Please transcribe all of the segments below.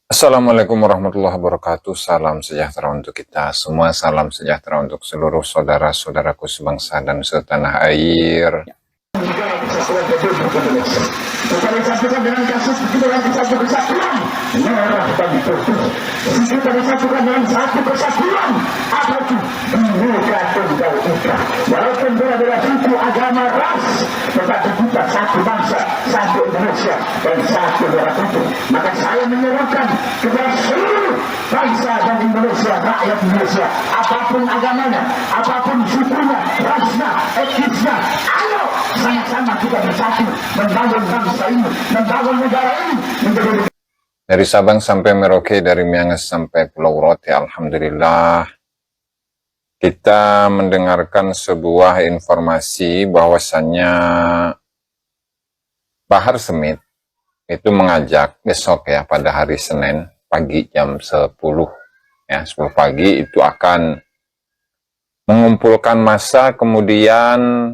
Assalamualaikum warahmatullahi wabarakatuh. Salam sejahtera untuk kita semua. Salam sejahtera untuk seluruh saudara-saudaraku sebangsa dan setanah air. Bukan disatukan dengan kasus dengan satu persatuan merah dan putih. Kita disatukan dengan satu persatuan apa itu Bhinneka Tunggal Ika. Walaupun berbeda suku, agama, ras, tetapi kita satu bangsa, satu Indonesia dan satu darah putih. Maka saya menyerukan kepada seluruh bangsa dan Indonesia, rakyat Indonesia, apapun agamanya, apapun sukunya, rasnya, etnisnya, ayo sama-sama kita bersatu membangun bangsa ini, membangun negara ini menjadi. Dari Sabang sampai Merauke, dari Miangas sampai Pulau Rote, alhamdulillah kita mendengarkan sebuah informasi bahwasannya Bahar Smith itu mengajak besok ya, pada hari Senin pagi jam 10 ya, 10 pagi itu akan mengumpulkan massa, kemudian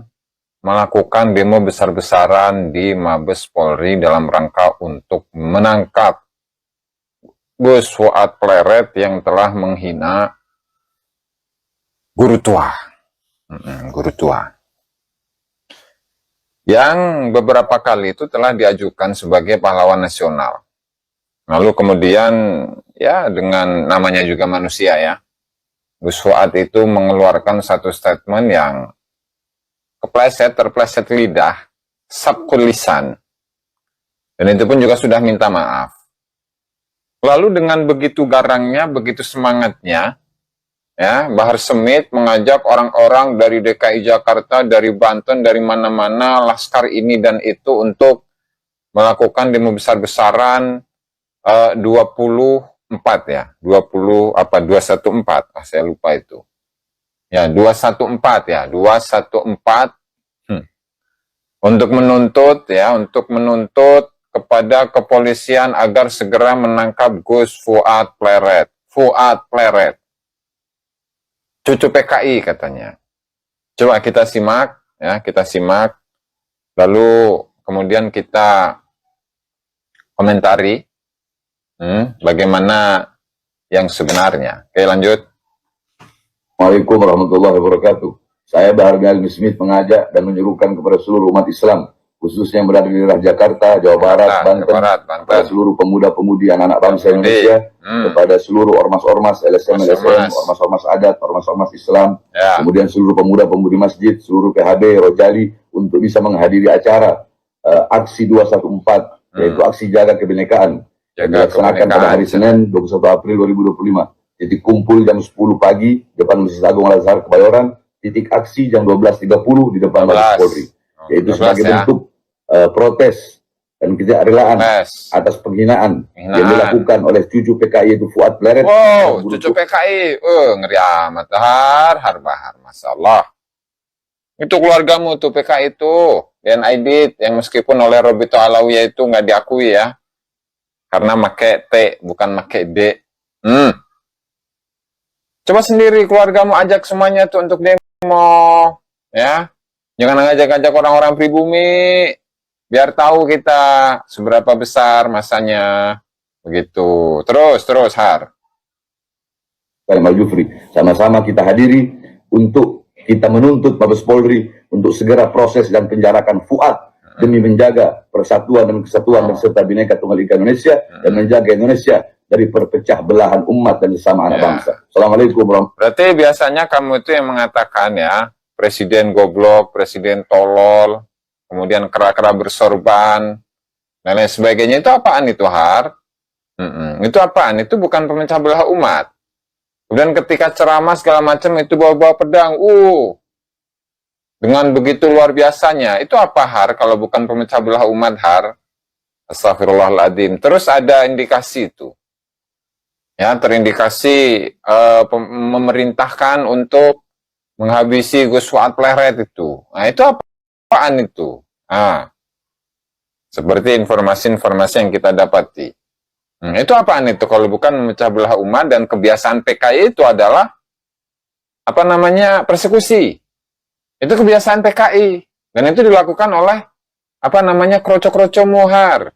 melakukan demo besar-besaran di Mabes Polri dalam rangka untuk menangkap Gus Fuad Pleret yang telah menghina guru tua. Guru tua. Yang beberapa kali itu telah diajukan sebagai pahlawan nasional. Lalu kemudian ya dengan namanya juga manusia ya, Gus Fuad itu mengeluarkan satu statement yang terpleset lidah, sabkul lisan. Dan itu pun juga sudah minta maaf. Lalu dengan begitu garangnya, begitu semangatnya, ya, Bahar Smith mengajak orang-orang dari DKI Jakarta, dari Banten, dari mana-mana, laskar ini dan itu untuk melakukan demo besar-besaran 24 ya, 214, saya lupa itu. Ya, 214 ya, 214 untuk menuntut kepada kepolisian agar segera menangkap Gus Fuad Pleret. Fuad Pleret, cucu PKI katanya. Coba kita simak ya, lalu kemudian kita komentari bagaimana yang sebenarnya. Oke, lanjut. Assalamualaikum warahmatullahi wabarakatuh. Saya Bahar Smith mengajak dan menyuruhkan kepada seluruh umat Islam, khususnya yang berada di daerah Jakarta, Jawa Barat, Banten, kepada seluruh pemuda-pemudi anak-anak bangsa Indonesia, kepada seluruh ormas-ormas, LSM, ormas-ormas adat, ormas-ormas Islam, kemudian seluruh pemuda-pemudi masjid, seluruh PHB, Rojali, untuk bisa menghadiri acara aksi 214, yaitu aksi jaga kebinekaan, yang dilaksanakan pada hari Senin 21 April 2025. Titik kumpul jam 10 pagi depan Masjid Agung Al-Azhar Kebayoran, titik aksi jam 12.30 di depan Mabes Polri, yaitu sebagai bentuk protes dan ketidakrelaan atas penghinaan yang dilakukan oleh cucu PKI itu Fuad Pleret. Wow, cucu PKI, ngeri amat, Bahar, Masya Allah. Itu keluargamu tuh PKI itu, dan Aidit, yang meskipun oleh Robito Alawiyah itu nggak diakui ya, karena make T, bukan make D. Coba sendiri keluargamu ajak semuanya tuh untuk demo, ya. Jangan ngajak-ngajak orang-orang pribumi, biar tahu kita seberapa besar masanya, begitu. Terus, Har. Mal Jufri, sama-sama kita hadiri untuk kita menuntut Mabes Polri untuk segera proses dan penjarakan Fuad demi menjaga persatuan dan kesatuan dan serta Bhinneka Tunggal Ika Indonesia dan menjaga Indonesia dari perpecah belahan umat dan sesama anak bangsa. Assalamualaikum warahmatullahi wabarakatuh. Berarti biasanya kamu itu yang mengatakan ya, presiden goblok, presiden tolol, kemudian kera-kera bersorban, dan lain sebagainya. Itu apaan itu, Har? Itu apaan? Itu bukan pemecah belah umat. Kemudian ketika ceramah segala macam itu bawa-bawa pedang, dengan begitu luar biasanya. Itu apa, Har? Kalau bukan pemecah belah umat, Har? Astagfirullahaladzim. Terus ada indikasi itu. Ya, terindikasi memerintahkan untuk menghabisi Gus Fuad Pleret itu. Nah, itu apaan itu? Seperti informasi-informasi yang kita dapati. Itu apaan itu kalau bukan memecah belah umat, dan kebiasaan PKI itu adalah persekusi. Itu kebiasaan PKI, dan itu dilakukan oleh kroco-kroco muhar.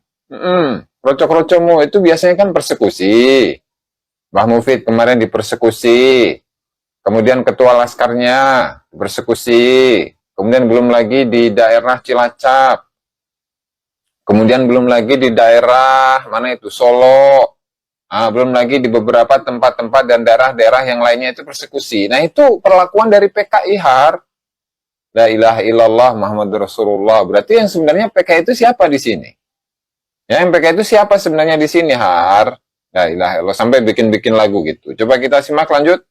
Kroco-krocomu itu biasanya kan persekusi. Mbah Mufid kemarin dipersekusi. Kemudian ketua laskarnya dipersekusi. Kemudian belum lagi di daerah Cilacap. Kemudian belum lagi di daerah mana itu Solo. Belum lagi di beberapa tempat-tempat dan daerah-daerah yang lainnya itu persekusi. Nah itu perlakuan dari PKI Har. La ilaha illallah Muhammadur Rasulullah. Berarti yang sebenarnya PKI itu siapa di sini? Ya, yang PKI itu siapa sebenarnya di sini Har? La ilaha illallah. Sampai bikin-bikin lagu gitu. Coba kita simak lanjut.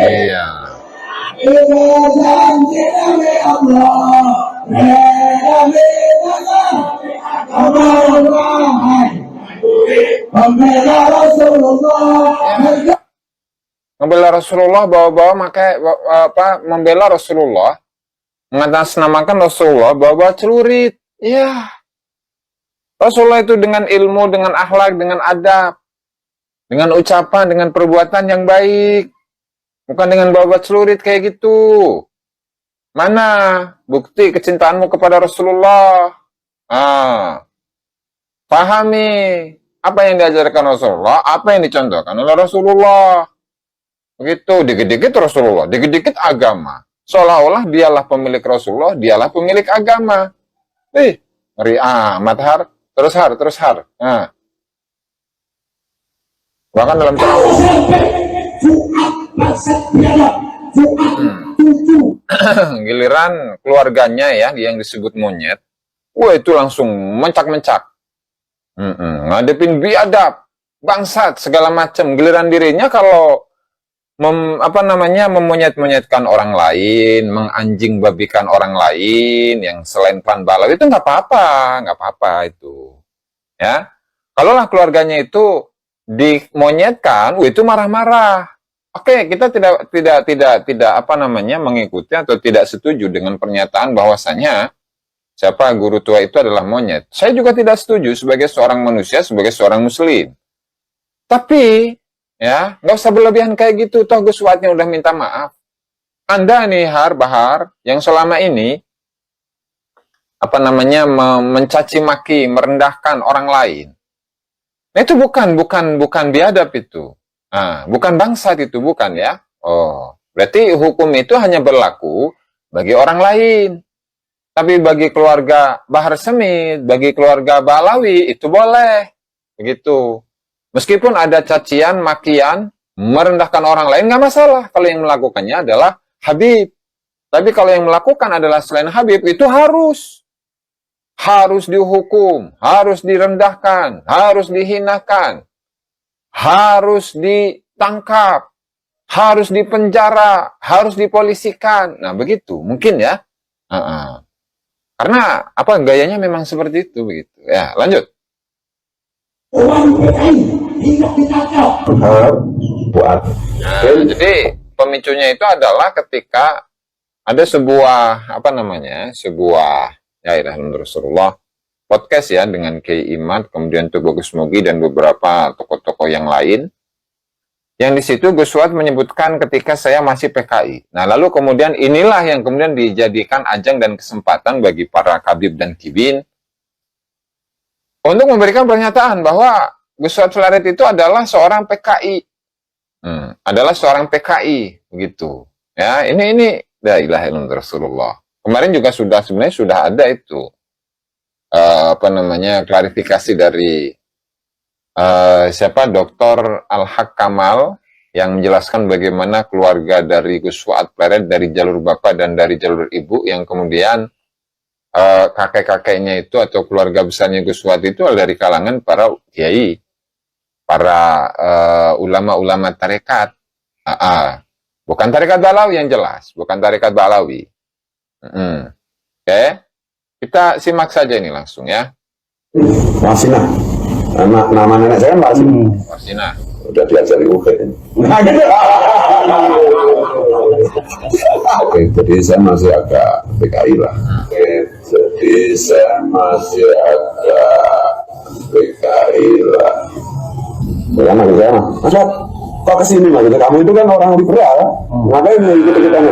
Iya. Membela Rasulullah, bawa-bawa membela Rasulullah, mengatasnamakan Rasulullah, bawa-bawa celurit. Ya. Rasulullah itu dengan ilmu, dengan akhlak, dengan adab, dengan ucapan, dengan perbuatan yang baik. Bukan dengan bawa celurit kayak gitu. Mana bukti kecintaanmu kepada Rasulullah? Pahami apa yang diajarkan Rasulullah, apa yang dicontohkan oleh Rasulullah. Begitu, dikit-dikit Rasulullah, dikit-dikit agama. Seolah-olah dialah pemilik Rasulullah, dialah pemilik agama. Ngeri amat Har. Terus Har. Bahkan dalam giliran keluarganya ya yang disebut monyet, itu langsung mencak-mencak, ngadepin biadab, bangsat segala macam. Giliran dirinya kalau memonyet-monyetkan orang lain, menganjing babikan orang lain yang selain klan Balawi itu nggak apa-apa itu, ya. Kalaulah keluarganya itu dimonyetkan, itu marah-marah. Oke, kita tidak mengikuti atau tidak setuju dengan pernyataan bahwasanya siapa guru tua itu adalah monyet. Saya juga tidak setuju sebagai seorang manusia, sebagai seorang muslim. Tapi ya, nggak usah berlebihan kayak gitu. Toh Gus Fuadnya udah minta maaf. Anda nih Bahar yang selama ini mencaci maki, merendahkan orang lain. Nah, itu bukan biadab itu. Bukan bangsat itu, bukan ya. Berarti hukum itu hanya berlaku bagi orang lain. Tapi bagi keluarga Bahar Semit, bagi keluarga Balawi itu boleh. Begitu. Meskipun ada cacian, makian, merendahkan orang lain, nggak masalah. Kalau yang melakukannya adalah Habib. Tapi kalau yang melakukan adalah selain Habib, itu harus dihukum, harus direndahkan, harus dihinakan, harus ditangkap, harus dipenjara, harus dipolisikan. Nah, begitu. Mungkin ya. Karena gayanya memang seperti itu, begitu. Ya, lanjut. Jadi pemicunya itu adalah ketika ada sebuah Rasulullah podcast ya dengan Kiai Imad, kemudian Tugu Gus Mugi dan beberapa tokoh-tokoh yang lain. Yang di situ Gus Fuad menyebutkan ketika saya masih PKI. Nah, lalu kemudian inilah yang kemudian dijadikan ajang dan kesempatan bagi para kabib dan kibin untuk memberikan pernyataan bahwa Gus Fuad Flaret itu adalah seorang PKI. Adalah seorang PKI, begitu. Ya, ini la ilaha illallah Rasulullah. Kemarin juga sebenarnya sudah ada itu klarifikasi dari Dr. Al-Haq Kamal yang menjelaskan bagaimana keluarga dari Gus Fuad Flaret dari jalur bapak dan dari jalur ibu yang kemudian kakek-kakeknya itu atau keluarga besarnya Gus Fuad itu dari kalangan para kiai, para ulama-ulama tarekat. Bukan tarekat Balawi yang jelas, bukan tarekat Balawi. Oke. Kita simak saja ini langsung ya. Warsina. Nama nenek saya Warsina. Warsina. Udah diajari UKT. Oke, jadi saya masih agak PKI lah. Oke, jadi saya masih agak PKI lah. Bagaimana di sana? Mas Wat? kok kesini maksudnya kamu itu kan orang liberal, ngapain mau ikut-ikutan?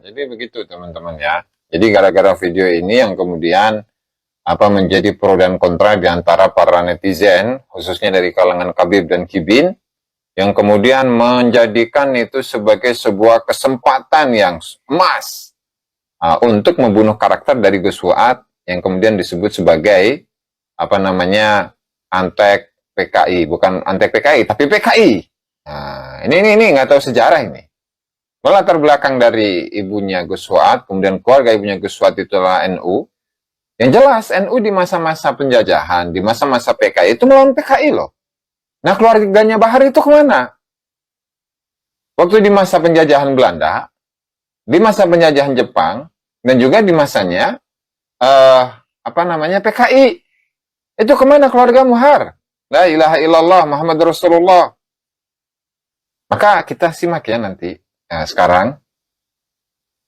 Jadi begitu teman-teman ya. Jadi gara-gara video ini yang kemudian menjadi pro dan kontra di antara para netizen, khususnya dari kalangan Khabib dan Kibin, yang kemudian menjadikan itu sebagai sebuah kesempatan yang emas untuk membunuh karakter dari Gus Fuad yang kemudian disebut sebagai antek PKI, bukan antek PKI tapi PKI. Nah, ini nggak tahu sejarah ini. Latar belakang dari ibunya Gus Fuad, kemudian keluarga ibunya Gus Fuad itulah NU. Yang jelas NU di masa-masa penjajahan, di masa-masa PKI itu melawan PKI loh. Nah, keluarganya Bahar itu kemana? Waktu di masa penjajahan Belanda, di masa penjajahan Jepang, dan juga di masanya PKI. Itu kemana keluarga Bahar? La ilaha illallah Muhammad Rasulullah. Maka kita simak ya nanti. Nah, sekarang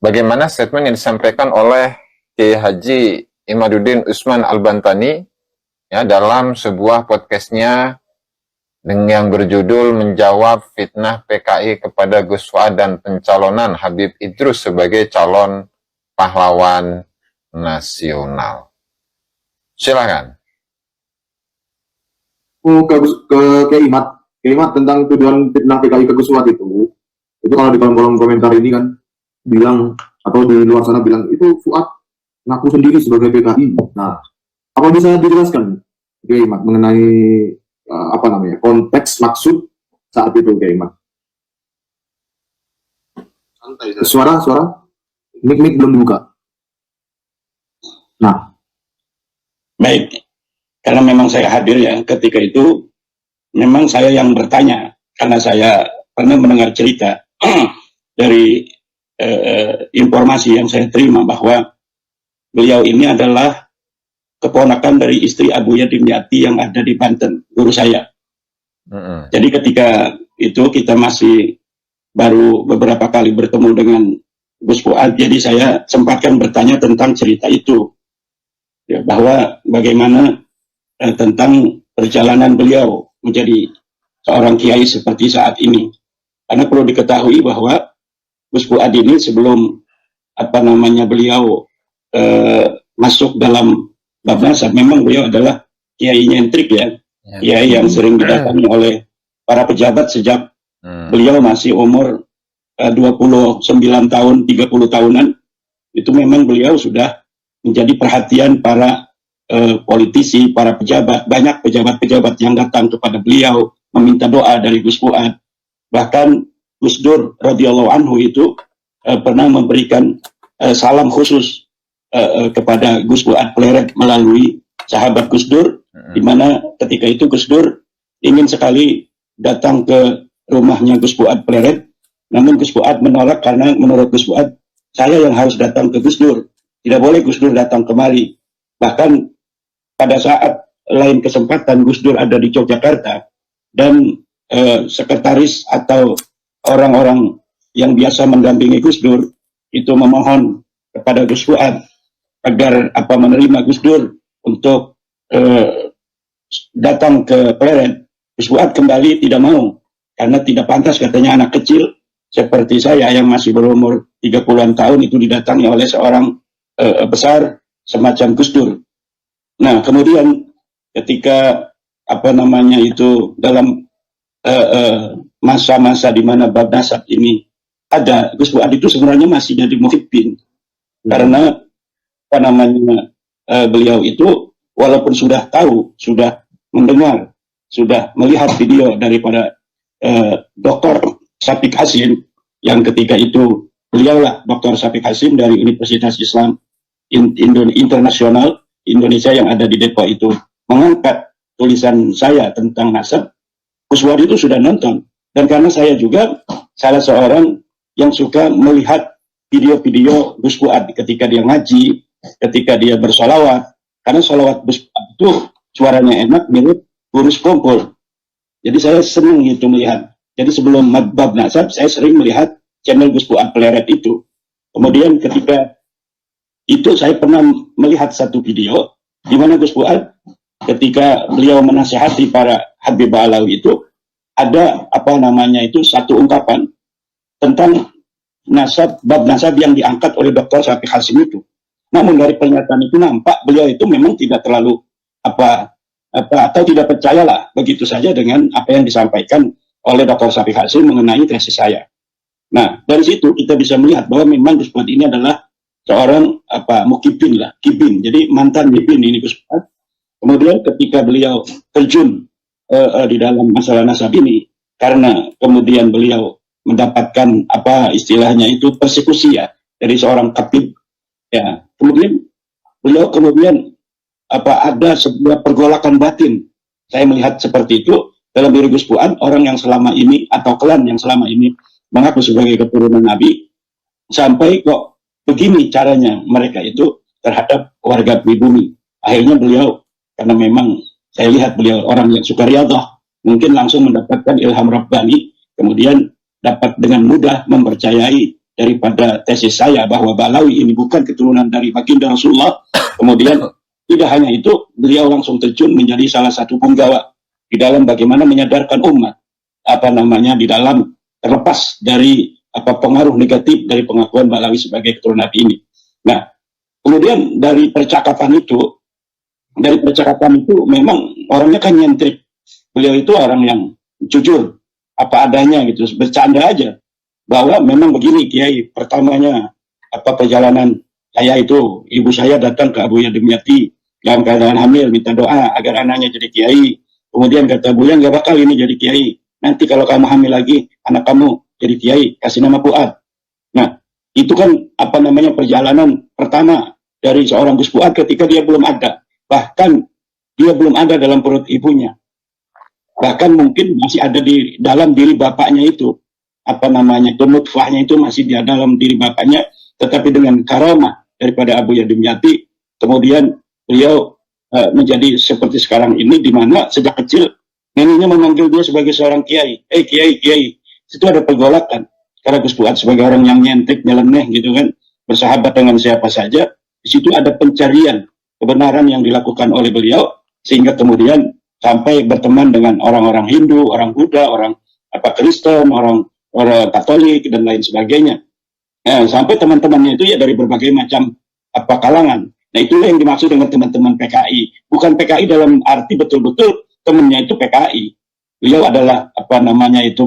bagaimana statement yang disampaikan oleh Kiai Haji Imaduddin Usman Al-Bantani ya dalam sebuah podcastnya yang berjudul menjawab fitnah PKI kepada Gus Fuad dan pencalonan Habib Idrus sebagai calon pahlawan nasional. Silakan. Ke Imat tentang tuduhan fitnah PKI ke Gus Fuad itu kalau di kolom komentar ini kan bilang, atau di luar sana bilang itu Fuad ngaku sendiri sebagai PKI. Nah, apa bisa dijelaskan Imat mengenai konteks maksud saat itu Imat? Suara mic belum dibuka. Nah, baik, karena memang saya hadir ya ketika itu, memang saya yang bertanya karena saya pernah mendengar cerita dari informasi yang saya terima bahwa beliau ini adalah keponakan dari istri Abu Dimyati yang ada di Banten, guru saya. Jadi ketika itu kita masih baru beberapa kali bertemu dengan Gus Fuad, jadi saya sempatkan bertanya tentang cerita itu, ya, bahwa bagaimana tentang perjalanan beliau menjadi seorang kiai seperti saat ini. Karena perlu diketahui bahwa Gus Fuad ini sebelum beliau masuk dalam bab nasab, memang beliau adalah kiai nyentrik ya, kiai yang sering didatangi oleh para pejabat sejak beliau masih umur 29 tahun, 30 tahunan. Itu memang beliau sudah menjadi perhatian para politisi, para pejabat. Banyak pejabat-pejabat yang datang kepada beliau meminta doa dari Gus Fuad. Bahkan Gus Dur radhiyallahu anhu itu pernah memberikan salam khusus kepada Gus Fuad Pleret melalui sahabat Gus Dur, di mana ketika itu Gus Dur ingin sekali datang ke rumahnya Gus Fuad Pleret, namun Gus Fuad menolak karena menurut Gus Fuad, saya yang harus datang ke Gus Dur, tidak boleh Gus Dur datang kemari. Bahkan pada saat lain kesempatan Gus Dur ada di Yogyakarta dan sekretaris atau orang-orang yang biasa mendampingi Gus Dur itu memohon kepada Gus Fuad agar menerima Gus Dur untuk datang ke Pleret. Gus Fuad kembali tidak mau karena tidak pantas, katanya anak kecil seperti saya yang masih berumur 30-an tahun itu didatangi oleh seorang besar semacam Gus Dur. Nah, kemudian ketika itu dalam masa-masa di mana bab nasab ini ada, Gus Fuad itu sebenarnya masih jadi muhibbin. Karena beliau itu walaupun sudah tahu, sudah mendengar, sudah melihat video daripada Dr. Syafiq Hasim, yang ketika itu beliaulah Dr. Syafiq Hasim dari Universitas Islam Internasional Indonesia yang ada di Depok itu mengangkat tulisan saya tentang nasab. Gus Fuad itu sudah nonton, dan karena saya juga salah seorang yang suka melihat video-video Gus Fuad ketika dia ngaji, ketika dia bersolawat, karena solawat Gus Fuad itu suaranya enak, mirip Gurus Kompol. Jadi saya senang itu melihat. Jadi sebelum bab nasab saya sering melihat channel Gus Fuad Pleret itu. Kemudian ketika itu saya pernah melihat satu video di mana Gus Fuad ketika beliau menasihati para Habib Alawi itu ada apa namanya itu satu ungkapan tentang bab nasab yang diangkat oleh Dr. Syafiq Hasim itu. Namun dari pernyataan itu nampak beliau itu memang tidak terlalu atau tidak percayalah begitu saja dengan apa yang disampaikan oleh Dr. Syafiq Hasim mengenai tesis saya. Nah, dari situ kita bisa melihat bahwa memang Gus Fuad ini adalah seorang mukibin lah, kibin. Jadi mantan kibin ini Gus Fuad. Kemudian ketika beliau terjun di dalam masalah nasab ini, karena kemudian beliau mendapatkan istilahnya itu persekusi ya dari seorang khatib ya, kemudian beliau ada sebuah pergolakan batin. Saya melihat seperti itu dalam diri Gus Fuad, orang yang selama ini atau klan yang selama ini mengaku sebagai keturunan Nabi, sampai kok begini caranya mereka itu terhadap warga pribumi. Akhirnya beliau, karena memang saya lihat beliau orang yang suka riyadhah, mungkin langsung mendapatkan ilham Rabbani, kemudian dapat dengan mudah mempercayai daripada tesis saya bahwa Balawi ini bukan keturunan dari baginda Rasulullah. Kemudian tidak hanya itu, beliau langsung terjun menjadi salah satu penggawa di dalam bagaimana menyadarkan umat di dalam terlepas dari pengaruh negatif dari pengakuan Balawi sebagai keturunan Nabi ini. Nah, kemudian dari percakapan itu memang orangnya kan nyentrik. Beliau itu orang yang jujur apa adanya gitu, bercanda aja bahwa memang begini Kiai, pertamanya perjalanan saya itu, ibu saya datang ke Abuya Dimyati dalam keadaan hamil, minta doa agar anaknya jadi Kiai. Kemudian kata Buya, nggak bakal ini jadi Kiai, nanti kalau kamu hamil lagi anak kamu jadi Kiai, kasih nama Fuad. Nah, itu kan perjalanan pertama dari seorang Gus Fuad ketika dia belum ada. Bahkan dia belum ada dalam perut ibunya. Bahkan mungkin masih ada di dalam diri bapaknya itu. Nutfahnya itu masih di dalam diri bapaknya. Tetapi dengan karamah daripada Abuya Dimyati, kemudian beliau menjadi seperti sekarang ini, di mana sejak kecil neneknya memanggil dia sebagai seorang kiai. Kiai. Itu ada pergolakan. Karena Gus Fuad sebagai orang yang nyentik, nyeleneh gitu kan, bersahabat dengan siapa saja. Di situ ada pencarian kebenaran yang dilakukan oleh beliau, sehingga kemudian sampai berteman dengan orang-orang Hindu, orang Buddha, orang Kristen, orang Katolik dan lain sebagainya. Sampai teman-temannya itu ya dari berbagai macam kalangan. Nah, itulah yang dimaksud dengan teman-teman PKI. Bukan PKI dalam arti betul-betul temannya itu PKI. Beliau adalah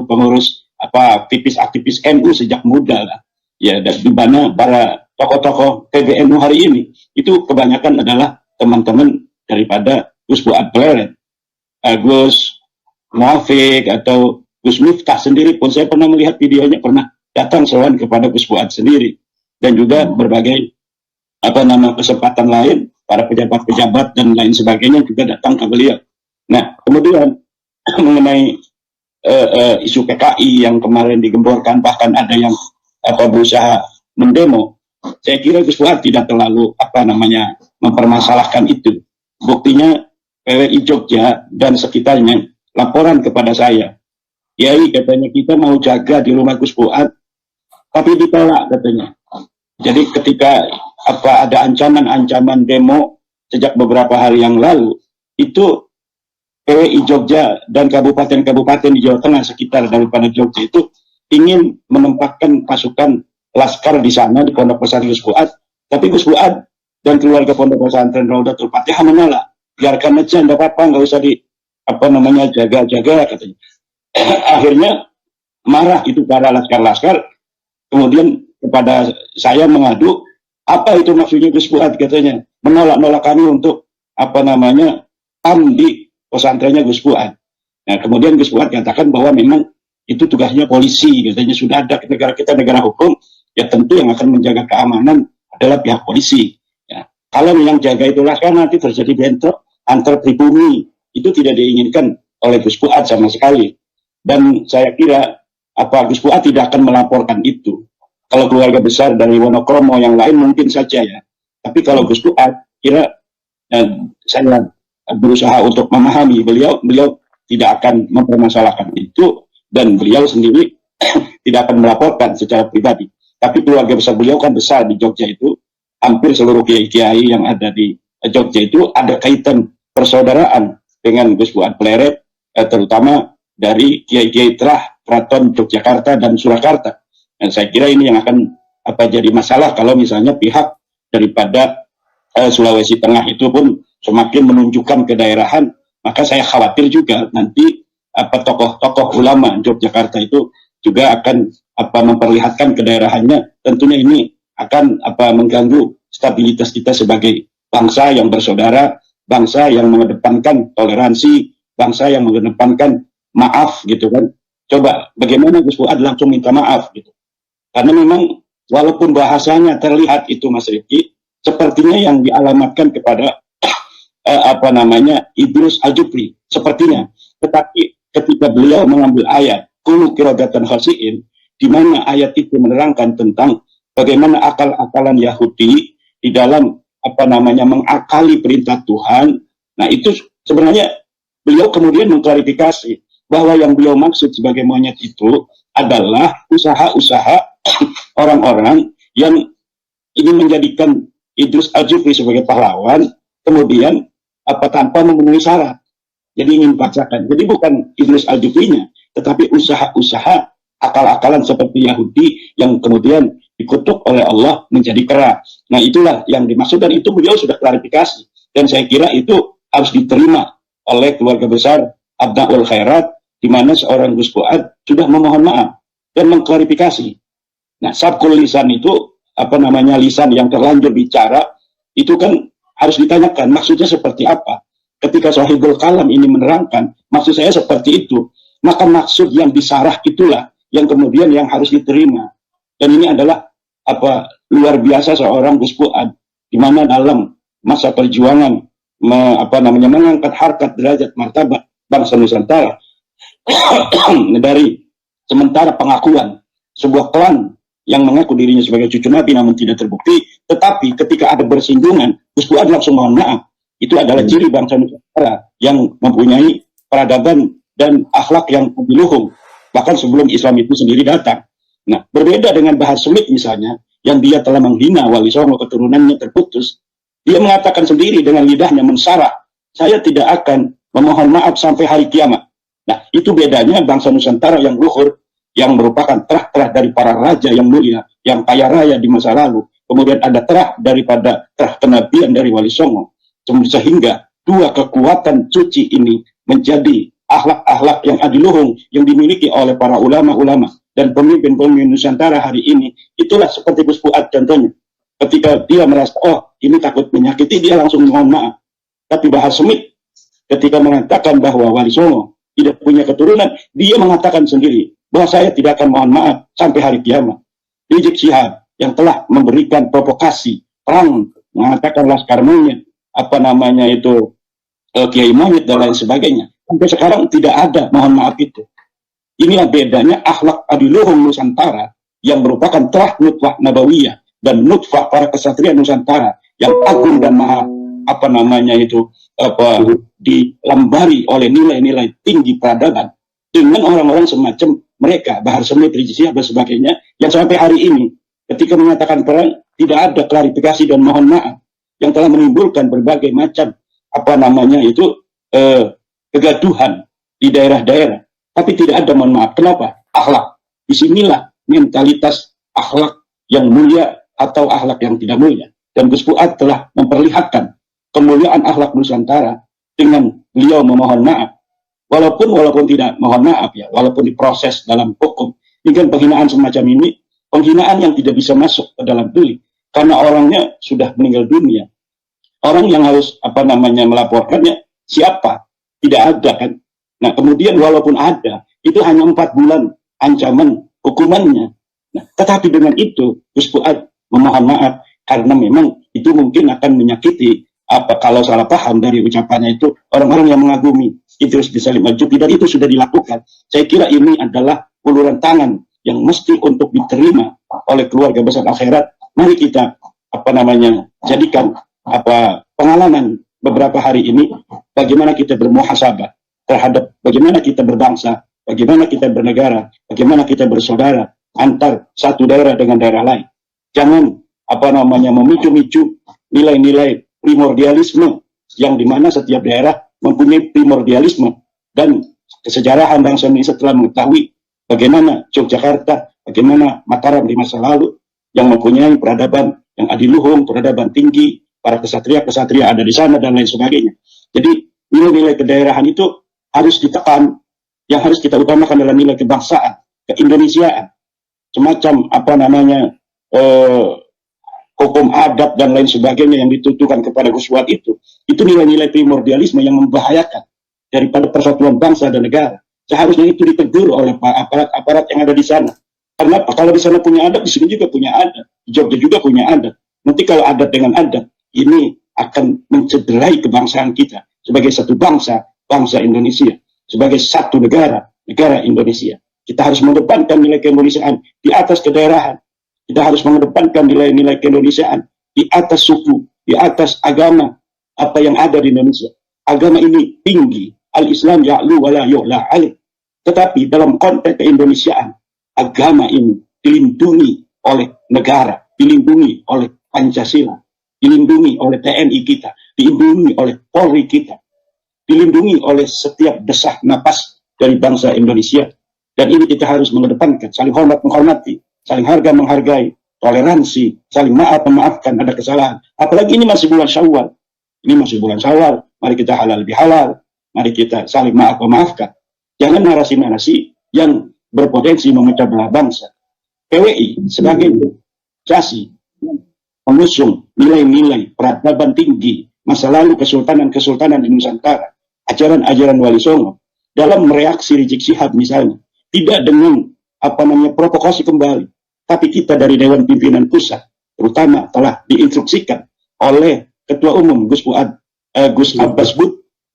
pengurus aktivis NU sejak muda lah. Ya, dan di mana para tokoh-tokoh PBNU hari ini itu kebanyakan adalah teman-teman daripada Gus Fuad Pleret, Gus Muafiq atau Gus Miftah sendiri pun saya pernah melihat videonya, pernah datang sowan kepada Gus Fuad sendiri, dan juga berbagai kesempatan lain, para pejabat-pejabat dan lain sebagainya juga datang ke beliau. Nah, kemudian mengenai isu PKI yang kemarin digemborkan, bahkan ada yang berusaha mendemo, saya kira Gus Fuad tidak terlalu mempermasalahkan itu. Buktinya PWI Jogja dan sekitarnya laporan kepada saya, Kiai katanya kita mau jaga di rumah Gus Fuad, tapi ditolak katanya. Jadi ketika ada ancaman-ancaman demo sejak beberapa hari yang lalu, itu PWI Jogja dan kabupaten-kabupaten di Jawa Tengah sekitar daripada Jogja itu ingin menempatkan pasukan laskar di sana di Pondok Pesantren Gus Fuad, tapi Gus Fuad dan keluarga Pondok Pesantren Raudatul Fatihah menolak. Biarkan aja, enggak apa-apa, enggak usah di jaga-jaga katanya. Akhirnya marah itu para laskar-laskar, kemudian kepada saya mengadu, apa itu maksudnya Gus Fuad katanya, menolak kami untuk di pesantrennya Gus Fuad. Nah, kemudian Gus Fuad katakan bahwa memang itu tugasnya polisi, katanya sudah ada negara kita negara hukum, ya tentu yang akan menjaga keamanan adalah pihak polisi. Ya, kalau yang jaga itu laskar, nanti terjadi bentrok antar pribumi, itu tidak diinginkan oleh Gus Fuad sama sekali. Dan saya kira Gus Fuad tidak akan melaporkan itu. Kalau keluarga besar dari Wonokromo yang lain mungkin saja ya. Tapi kalau Gus Fuad, kira saya berusaha untuk memahami beliau tidak akan mempermasalahkan itu, dan beliau sendiri tidak akan melaporkan secara pribadi. Tapi keluarga besar beliau kan besar di Jogja itu, hampir seluruh kiai-kiai yang ada di Jogja itu ada kaitan persaudaraan dengan Gus Fuad Pleret, terutama dari kiai-kiai terah Keraton Yogyakarta dan Surakarta. Dan saya kira ini yang akan jadi masalah kalau misalnya pihak daripada Sulawesi Tengah itu pun semakin menunjukkan kedaerahan, maka saya khawatir juga nanti tokoh-tokoh ulama Yogyakarta itu juga akan memperlihatkan kedaerahannya. Tentunya ini akan mengganggu stabilitas kita sebagai bangsa yang bersaudara, bangsa yang mengedepankan toleransi, bangsa yang mengedepankan maaf gitu kan. Coba bagaimana Gus Fuad langsung minta maaf gitu. Karena memang walaupun bahasanya terlihat itu Mas Rifki, sepertinya yang dialamatkan kepada Idrus Al-Jufri sepertinya. Tetapi ketika beliau mengambil ayat Kulu Kirodatan Khasiin, di mana ayat itu menerangkan tentang bagaimana akal-akalan Yahudi di dalam mengakali perintah Tuhan. Nah, itu sebenarnya beliau kemudian mengklarifikasi bahwa yang beliau maksud sebagai monyet itu adalah usaha-usaha orang-orang yang ingin menjadikan Idrus Al-Jufri sebagai pahlawan, kemudian tanpa memenuhi syarat. Jadi ingin dipaksakan. Jadi bukan Idrus Al-Jufrinya, tetapi usaha-usaha akal-akalan seperti Yahudi yang kemudian dikutuk oleh Allah menjadi kera. Nah, itulah yang dimaksud, dan itu beliau sudah klarifikasi. Dan saya kira itu harus diterima oleh keluarga besar Abnaul Khairat, di mana seorang Gus Fuad sudah memohon maaf dan mengklarifikasi. Nah, sabkul lisan itu lisan yang terlanjur bicara, itu kan harus ditanyakan maksudnya seperti apa. Ketika Sahibul Kalam ini menerangkan maksud saya seperti itu, maka maksud yang disarah itulah yang kemudian yang harus diterima. Dan ini adalah luar biasa seorang Gus Fuad, di mana dalam masa perjuangan mengangkat harkat derajat martabat bangsa Nusantara dari sementara pengakuan sebuah klan yang mengaku dirinya sebagai cucu Nabi namun tidak terbukti, tetapi ketika ada bersinggungan, Gus Fuad langsung mohon maaf. Itu adalah ciri bangsa Nusantara yang mempunyai peradaban dan akhlak yang luhur, bahkan sebelum Islam itu sendiri datang. Nah, berbeda dengan Bahar Smith misalnya, yang dia telah menghina Wali Songo, keturunannya terputus. Dia mengatakan sendiri dengan lidahnya mensarah, saya tidak akan memohon maaf sampai hari kiamat. Nah, itu bedanya bangsa Nusantara yang luhur, yang merupakan terah-terah dari para raja yang mulia, yang kaya raya di masa lalu. Kemudian ada terah daripada terah kenabian dari Wali Songo. Sehingga dua kekuatan suci ini menjadi akhlak-akhlak yang adiluhung yang dimiliki oleh para ulama-ulama dan pemimpin-pemimpin Nusantara hari ini. Itulah seperti Gus Fuad contohnya. Ketika dia merasa, ini takut menyakiti, dia langsung mohon maaf. Tapi Bahar Smith ketika mengatakan bahwa Wali Songo tidak punya keturunan, dia mengatakan sendiri bahwa saya tidak akan mohon maaf sampai hari kiamat. Rizik Syihab yang telah memberikan provokasi perang, mengatakan Laskar Monyet, Kiai Monyet dan lain sebagainya. Sampai sekarang tidak ada mohon maaf itu. Inilah bedanya akhlak adiluhum Nusantara yang merupakan terah nutfah nabawiyah dan nutfah para kesatria Nusantara yang agung dan maha dilambari oleh nilai-nilai tinggi peradaban, dengan orang-orang semacam mereka, Bahar Smith, Rizik Syihab dan sebagainya, yang sampai hari ini ketika menyatakan perang tidak ada klarifikasi dan mohon maaf, yang telah menimbulkan berbagai macam kegaduhan di daerah-daerah, tapi tidak ada mohon maaf. Kenapa? Akhlak. Disinilah mentalitas akhlak yang mulia atau akhlak yang tidak mulia. Dan Gus Fuad telah memperlihatkan kemuliaan akhlak Nusantara dengan beliau memohon maaf. Walaupun tidak mohon maaf ya, walaupun diproses dalam hukum. Ini kan penghinaan semacam ini, penghinaan yang tidak bisa masuk ke dalam delik, karena orangnya sudah meninggal dunia. Orang yang harus melaporkannya siapa? Tidak ada kan. Nah, kemudian walaupun ada, itu hanya 4 bulan ancaman hukumannya. Nah, tetapi dengan itu Gus Fuad memohon maaf karena memang itu mungkin akan menyakiti kalau salah paham dari ucapannya itu orang-orang yang mengagumi Idrus bin Salim Al-Jufri, dan itu sudah dilakukan. Saya kira ini adalah uluran tangan yang mesti untuk diterima oleh keluarga besar akhirat. Mari kita jadikan pengalaman beberapa hari ini, bagaimana kita bermuhasabah terhadap bagaimana kita berbangsa, bagaimana kita bernegara, bagaimana kita bersaudara antar satu daerah dengan daerah lain. Jangan memicu-micu nilai-nilai primordialisme yang dimana setiap daerah mempunyai primordialisme, dan kesejarahan bangsa Indonesia telah mengetahui bagaimana Yogyakarta, bagaimana Mataram di masa lalu yang mempunyai peradaban yang adiluhung, peradaban tinggi, para kesatria-kesatria ada di sana dan lain sebagainya. Jadi nilai-nilai kedaerahan itu harus ditekan, yang harus kita utamakan adalah nilai kebangsaan, keindonesiaan, semacam apa namanya hukum adat dan lain sebagainya yang ditujukan kepada Gus Fuad itu nilai-nilai primordialisme yang membahayakan daripada persatuan bangsa dan negara. Seharusnya itu ditegur oleh aparat-aparat yang ada di sana. Karena kalau di sana punya adat, di sini juga punya adat, di Jogja juga punya adat. Nanti kalau adat dengan adat, ini akan mencederai kebangsaan kita sebagai satu bangsa, bangsa Indonesia, sebagai satu negara, negara Indonesia. Kita harus mengedepankan nilai keindonesiaan di atas kedaerahan. Kita harus mengedepankan nilai-nilai keindonesiaan di atas suku, di atas agama, apa yang ada di Indonesia. Agama ini tinggi, al-Islam ya'lu wa la yu'la alih. Tetapi dalam konteks keindonesiaan, agama ini dilindungi oleh negara, dilindungi oleh Pancasila, dilindungi oleh TNI kita, dilindungi oleh Polri kita, dilindungi oleh setiap desah napas dari bangsa Indonesia. Dan ini kita harus mengedepankan, saling hormat menghormati, saling harga menghargai, toleransi, saling maaf memaafkan ada kesalahan. Apalagi ini masih bulan Syawal. Ini masih bulan Syawal, mari kita halal bihalal, mari kita saling maaf memaafkan. Jangan narasi-narasi yang berpotensi memecah belah bangsa. PWI sebagai organisasi mengusung nilai-nilai peradaban tinggi, masa lalu kesultanan di Nusantara, ajaran-ajaran Wali Songo, dalam mereaksi Rizik Syihab misalnya, tidak dengan provokasi kembali, tapi kita dari Dewan Pimpinan Pusat terutama telah diinstruksikan oleh Ketua Umum Gus Abbas Bud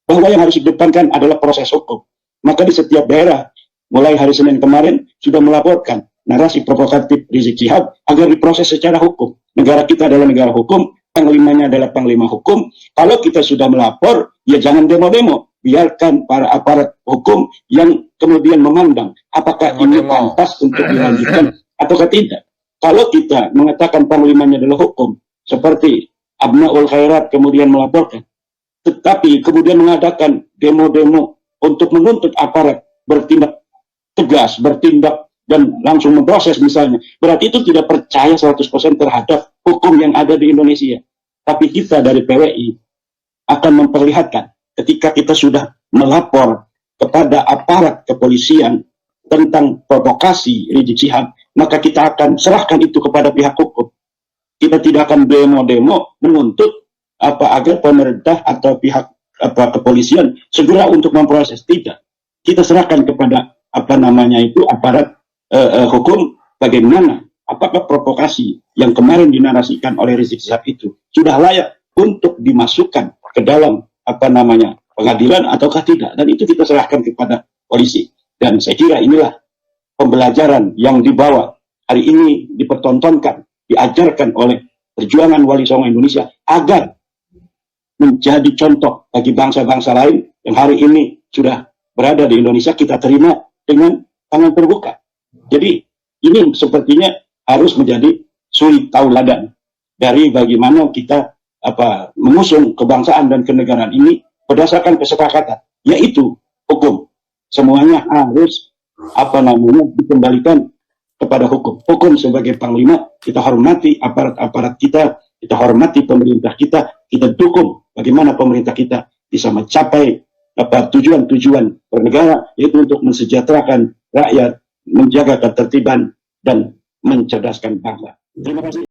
bahwa yang harus didepankan adalah proses hukum. Maka di setiap daerah mulai hari Senin kemarin sudah melaporkan narasi provokatif Rizik Syihab agar diproses secara hukum. Negara kita adalah negara hukum, panglimanya adalah panglima hukum. Kalau kita sudah melapor, ya jangan demo-demo. Biarkan para aparat hukum yang kemudian memandang apakah ini pantas untuk dilanjutkan atau tidak. Kalau kita mengatakan panglimanya adalah hukum, seperti Abnaul Khairat kemudian melaporkan, tetapi kemudian mengadakan demo-demo untuk menuntut aparat bertindak tegas, bertindak dan langsung memproses misalnya, berarti itu tidak percaya 100% terhadap hukum yang ada di Indonesia. Tapi kita dari PWI akan memperlihatkan ketika kita sudah melapor kepada aparat kepolisian tentang provokasi Rizik Syihab, maka kita akan serahkan itu kepada pihak hukum. Kita tidak akan demo-demo menuntut agar pemerintah atau pihak kepolisian segera untuk memproses. Tidak. Kita serahkan kepada aparat hukum bagaimana apakah provokasi yang kemarin dinarasikan oleh Rizik Syihab itu sudah layak untuk dimasukkan ke dalam pengadilan ataukah tidak, dan itu kita serahkan kepada polisi. Dan saya kira inilah pembelajaran yang dibawa hari ini, dipertontonkan, diajarkan oleh perjuangan Wali Songo Indonesia agar menjadi contoh bagi bangsa-bangsa lain yang hari ini sudah berada di Indonesia, kita terima dengan tangan terbuka. Jadi ini sepertinya harus menjadi suri tauladan dari bagaimana kita mengusung kebangsaan dan kenegaraan ini berdasarkan kesepakatan, yaitu hukum. Semuanya harus dikembalikan kepada hukum. Hukum sebagai panglima, kita hormati aparat-aparat kita hormati pemerintah kita dukung bagaimana pemerintah kita bisa mencapai tujuan-tujuan bernegara, yaitu untuk mensejahterakan rakyat, menjaga ketertiban dan mencerdaskan bangsa. Terima kasih.